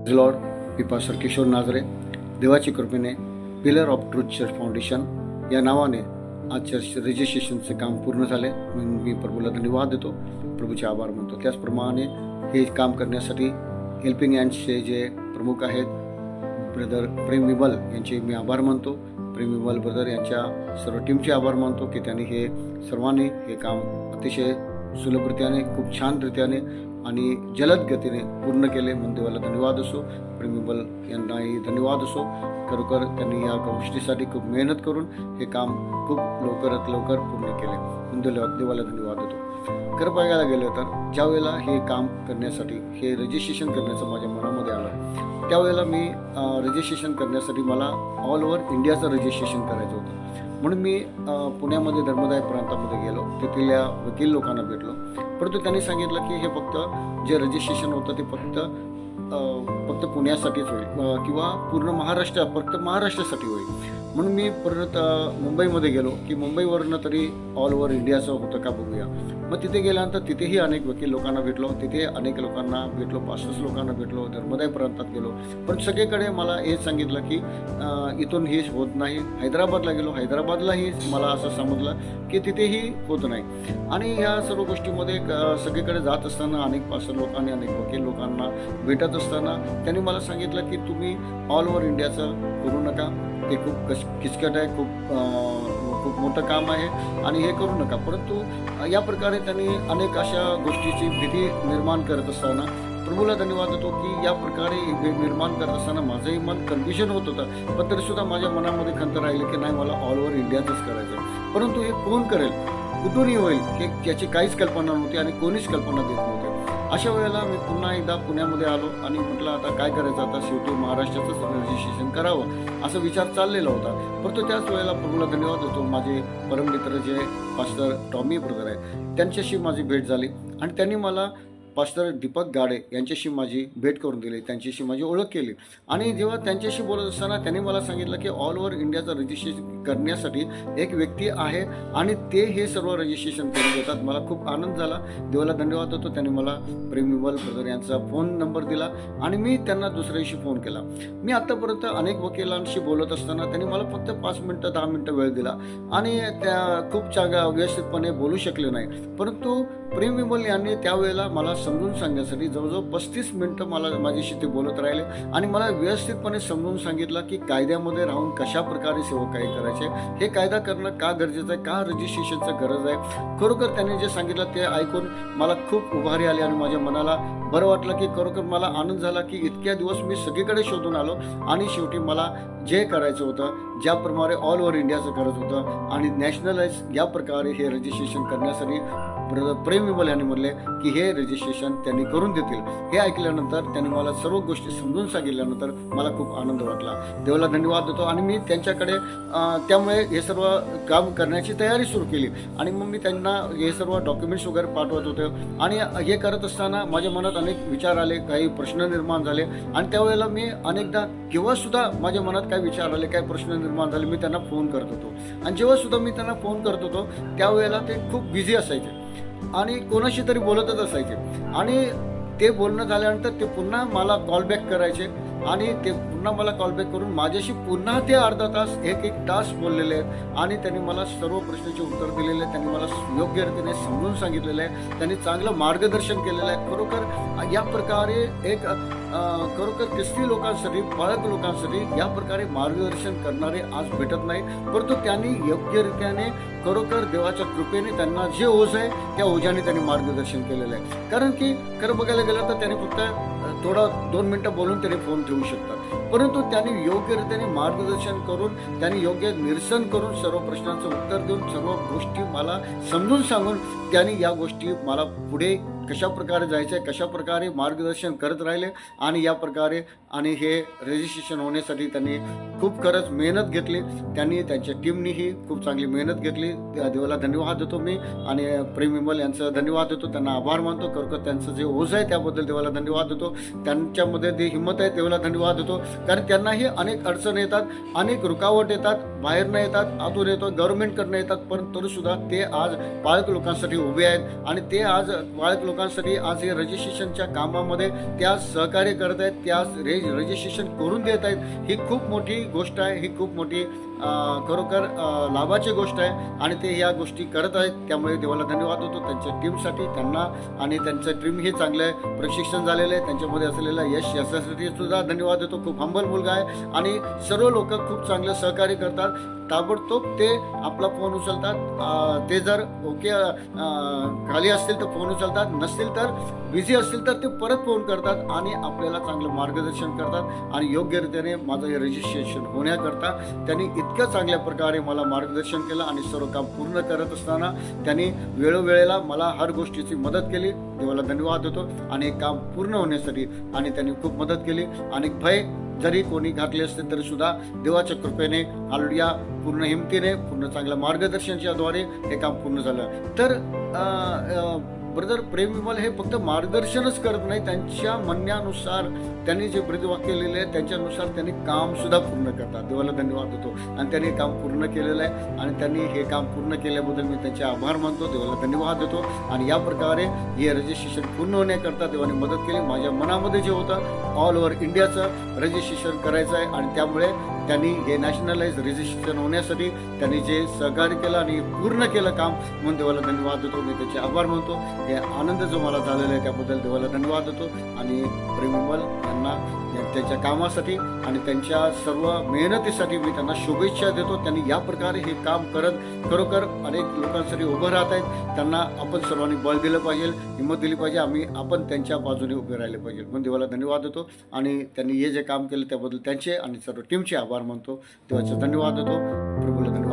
Lord. मी pastor Kishore Nazare. देवाची कृपेने pillar of truth church foundation या नावाने आज चर्च रजिस्ट्रेशनचे काम पूर्ण झाले. मी प्रभूला धन्यवाद देतो, प्रभूचे आभार मानतो. त्याचप्रमाणे हे काम करण्यासाठी हेल्पिंग हँड्सचे जे प्रमुख आहेत ब्रदर प्रेम विमल यांचे मी आभार मानतो. प्रेम विमल ब्रदर यांच्या सर्व टीमचे आभार मानतो की त्यांनी हे सर्वांनी हे काम अतिशय सुलभरित्याने, खूप छान रीत्याने आणि जलद गतीने पूर्ण केले. म्हणून देवाला धन्यवाद असो. प्रेम विमल यांनाही धन्यवाद असो. खरोखर त्यांनी या गोष्टीसाठी खूप मेहनत करून हे काम खूप लवकरात लवकर पूर्ण केले. म्हणून देवाला धन्यवाद देतो. खरं बघायला गेलं तर ज्या वेळेला हे काम करण्यासाठी, हे रजिस्ट्रेशन करण्याचं माझ्या मनामध्ये आलं, त्यावेळेला मी रजिस्ट्रेशन करण्यासाठी मला ऑल ओव्हर इंडियाचं रजिस्ट्रेशन करायचं होतं. म्हणून मी पुण्यामध्ये धर्मदाय प्रांतामध्ये गेलो. तेथील वकील लोकांना भेटलो. परंतु त्यांनी सांगितलं की हे फक्त जे रजिस्ट्रेशन होतं ते फक्त पुण्यासाठीच होईल किंवा पूर्ण फक्त महाराष्ट्रासाठी होईल. म्हणून मी परत मुंबईमध्ये गेलो की मुंबईवरनं तरी ऑल ओव्हर इंडियाचं होतं का बघूया. मग तिथे गेल्यानंतर तिथेही अनेक वकील लोकांना भेटलो. तिथे अनेक लोकांना भेटलो, 500 लोकांना भेटलो. धर्मदाय प्रांतात गेलो. पण सगळीकडे मला हेच सांगितलं की इथून हे होत नाही. हैदराबादला गेलो. हैदराबादलाही मला असं समजलं की तिथेही होत नाही. आणि ह्या सर्व गोष्टीमध्ये सगळीकडे जात असताना अनेक 500 लोकांनी, अनेक वकील लोकांना भेटत असताना त्यांनी मला सांगितलं की तुम्ही ऑल ओव्हर इंडियाचं करू नका. ते खूप किचकट आहे, खूप मोठं काम आहे आणि हे करू नका. परंतु या प्रकारे त्यांनी अनेक अशा गोष्टीची भीती निर्माण करत असताना प्रभूला धन्यवाद देतो की या प्रकारे निर्माण करत असताना माझंही मन कन्फ्युजन होत होतं. पण तरीसुद्धा माझ्या मनामध्ये खंत राहिली की नाही, मला ऑल ओव्हर इंडियाचंच करायचं. परंतु हे कोण करेल, कुठूनही होईल, हे याची काहीच कल्पना नव्हती आणि कोणीच कल्पना देत नव्हते. अशा वेळेला मी पुन्हा एकदा पुण्यामध्ये आलो आणि म्हटलं आता काय करायचं, आता शेवटी महाराष्ट्राचंच रजिस्ट्रेशन करावं असा विचार चाललेला होता. परंतु त्याच वेळेला प्रभूला धन्यवाद देतो, माझे परममित्र जे पास्टर टॉमी ब्रदर आहेत त्यांच्याशी माझी भेट झाली आणि त्यांनी मला पास्टर दीपक गाडे यांच्याशी माझी भेट करून दिली, त्यांच्याशी माझी ओळख केली. आणि जेव्हा त्यांच्याशी बोलत असताना त्यांनी मला सांगितलं की ऑल ओव्हर इंडियाचं रजिस्ट्रेशन करण्यासाठी एक व्यक्ती आहे आणि ते हे सर्व रजिस्ट्रेशन करून देतात. मला खूप आनंद झाला. देवाला धन्यवाद देतो. त्यांनी मला प्रेम विमल ब्रदर यांचा फोन नंबर दिला आणि मी त्यांना दुसऱ्या दिवशी फोन केला. मी आत्तापर्यंत अनेक वकिलांशी बोलत असताना त्यांनी मला फक्त 5 मिनटं 10 मिनटं वेळ दिला आणि त्या खूप व्यवस्थितपणे बोलू शकले नाही. परंतु प्रेम विमल यांनी त्यावेळेला मला समजून सांगण्यासाठी जवळजवळ 35 मिनटं माझ्याशी ते बोलत राहिले आणि मला व्यवस्थितपणे समजून सांगितलं की कायद्यामध्ये राहून कशा प्रकारे सेवकाई करायचे, हे कायदा करणं का गरजेचं आहे, का रजिस्ट्रेशनचं गरज आहे. खरोखर त्यांनी जे सांगितलं ते ऐकून मला खूप उभारी आली आणि माझ्या मनाला बरं वाटलं की खरोखर मला आनंद झाला की इतक्या दिवस मी सगळीकडे शोधून आलो आणि शेवटी मला जे करायचं होतं, ज्याप्रमाणे ऑल ओव्हर इंडियाचं करत होतं आणि नॅशनलाइज या प्रकारे हे रजिस्ट्रेशन करण्यासाठी ब्रदर प्रेम विमल यांनी म्हणले की हे रजिस्ट्रेशन त्यांनी करून देतील. हे ऐकल्यानंतर त्यांनी मला सर्व गोष्टी समजून सांगितल्यानंतर मला खूप आनंद वाटला. देवाला धन्यवाद देतो. आणि मी त्यांच्याकडे त्यामुळे हे सर्व काम करण्याची तयारी सुरू केली आणि मग मी त्यांना हे सर्व डॉक्युमेंट्स वगैरे पाठवत होते आणि हे करत असताना माझ्या मनात अनेक विचार आले, काही प्रश्न निर्माण झाले आणि त्यावेळेला मी अनेकदा केव्हा सुद्धा माझ्या मनात काय विचार आले, काय प्रश्न निर्माण झाले, मी त्यांना फोन करत होतो आणि जेव्हा सुद्धा मी त्यांना फोन करत होतो त्यावेळेला ते खूप बिझी असायचे आणि कोणाशी तरी बोलतच असायचे आणि ते बोलणं झाल्यानंतर ते पुन्हा मला कॉलबॅक करायचे आणि ते पुन्हा मला कॉलबॅक करून माझ्याशी पुन्हा ते अर्धा तास, एक तास बोललेले आहेत आणि त्यांनी मला सर्व प्रश्नाचे उत्तर दिलेले आहे. त्यांनी मला योग्य रीतीने समजून सांगितलेलं आहे. त्यांनी चांगलं मार्गदर्शन केलेलं आहे. खरोखर या प्रकारे एक खरोखर ख्रिस्ती लोकांसाठी, बाळक लोकांसाठी या प्रकारे मार्गदर्शन करणारे आज भेटत नाही. परंतु त्यांनी योग्यरित्याने खरोखर देवाच्या कृपेने त्यांना जे ओझ आहे त्या ओझ्याने त्यांनी मार्गदर्शन केलेलं आहे. कारण की खरं बघायला गेलं तर त्यांनी फक्त थोडा 2 मिनटं बोलून त्यांनी फोन ठेवू शकतात. परंतु त्यांनी योग्यरित्याने मार्गदर्शन करून, त्यांनी योग्य निरसन करून, सर्व प्रश्नांचं उत्तर देऊन, सर्व गोष्टी मला समजून सांगून त्यांनी या गोष्टी मला पुढे कशा प्रकारे जायचं आहे, कशा प्रकारे मार्गदर्शन करत राहिले आणि या प्रकारे आणि हे रजिस्ट्रेशन होण्यासाठी त्यांनी खूप खरंच मेहनत घेतली. त्यांनी त्यांच्या टीमनीही खूप चांगली मेहनत घेतली. देवाला धन्यवाद देतो मी आणि प्रेम विमल यांचं धन्यवाद देतो. त्यांना आभार मानतो. खरोखर त्यांचं जे ओझ आहे त्याबद्दल देवाला धन्यवाद देतो. त्यांच्यामध्ये जे हिंमत आहे देवाला धन्यवाद देतो. कारण त्यांनाही अनेक अडचण येतात, अनेक रुकावट येतात, बाहेरनं येतात, आतून येतो, गव्हर्नमेंटकडनं येतात, पण तरीसुद्धा ते आज बाळक लोकांसाठी उभे आहेत आणि ते आज बाळक लोकांसाठी आज हे रजिस्ट्रेशनच्या कामामध्ये त्या सहकार्य करत आहेत, त्या रजिस्ट्रेशन करून देत आहेत. ही खूप मोठी गोष्ट आहे, ही खूप मोठी खरोखर लाभाची गोष्ट आहे आणि ते या गोष्टी करत आहेत. त्यामुळे देवाला धन्यवाद होतो त्यांच्या टीमसाठी, त्यांना आणि त्यांचं टीम हे चांगलं प्रशिक्षण झालेलं आहे. त्यांच्यामध्ये असलेलं यश यासाठी सुद्धा धन्यवाद देतो. खूप हंबल मुलगा आहे आणि सर्व लोक खूप चांगलं सहकार्य करतात. ताबडतोब ते आपला फोन उचलतात. ते जर ओके खाली असतील तर फोन उचलतात, नसतील तर बिझी असतील तर ते परत फोन करतात आणि आपल्याला चांगलं मार्गदर्शन करतात. आणि योग्यरीत्याने माझं हे रजिस्ट्रेशन होण्याकरता त्यांनी इतक्या चांगल्या प्रकारे मला मार्गदर्शन केलं आणि सर्व काम पूर्ण करत असताना त्यांनी वेळोवेळेला मला हर गोष्टीची मदत केली. देवाला धन्यवाद देतो. आणि हे काम पूर्ण होण्यासाठी आणि त्यांनी खूप मदत केली. आणि भय जरी कोणी घातले असते तरी सुद्धा देवाच्या कृपेने हालेलुया पूर्ण हिमतीने पूर्ण चांगल्या मार्गदर्शनाच्या द्वारे हे काम पूर्ण झालं. तर ब्रदर प्रेम विमल हे फक्त मार्गदर्शनच करत नाही, त्यांच्या म्हणण्यानुसार त्यांनी जे ब्रीदवाक्य लिहिले आहे त्याच्यानुसार त्यांनी काम सुद्धा पूर्ण करतात. देवाला धन्यवाद देतो. आणि त्यांनी काम पूर्ण केलेलं आहे आणि त्यांनी हे काम पूर्ण केल्याबद्दल मी त्यांचे आभार मानतो. देवाला धन्यवाद देतो. आणि या प्रकारे हे रजिस्ट्रेशन पूर्ण होण्याकरता देवाने मदत केली. माझ्या मनामध्ये जे होतं ऑल ओव्हर इंडियाचं रजिस्ट्रेशन करायचं आहे आणि त्यामुळे त्यांनी हे नॅशनलाइज रजिस्ट्रेशन होण्यासाठी त्यांनी जे सहकार्य केलं आणि पूर्ण केलं काम, म्हणून देवाला धन्यवाद देतो. मी त्याचे आभार मानतो. हे आनंद जो मला झालेला आहे त्याबद्दल देवाला धन्यवाद देतो. आणि प्रेम विमल यांना त्यांच्या कामासाठी आणि त्यांच्या सर्व मेहनतीसाठी मी त्यांना शुभेच्छा देतो. त्यांनी या प्रकारे हे काम करत खरोखर अनेक लोकांसाठी उभं राहत आहेत. त्यांना आपण सर्वांनी बळ दिलं पाहिजे, हिंमत दिली पाहिजे. आपण त्यांच्या बाजूने उभे राहिले पाहिजे. म्हणून देवाला धन्यवाद देतो. आणि त्यांनी हे जे काम केलं त्याबद्दल त्यांचे आणि सर्व टीमचे आभार मानतो. देवाचे धन्यवाद देतो.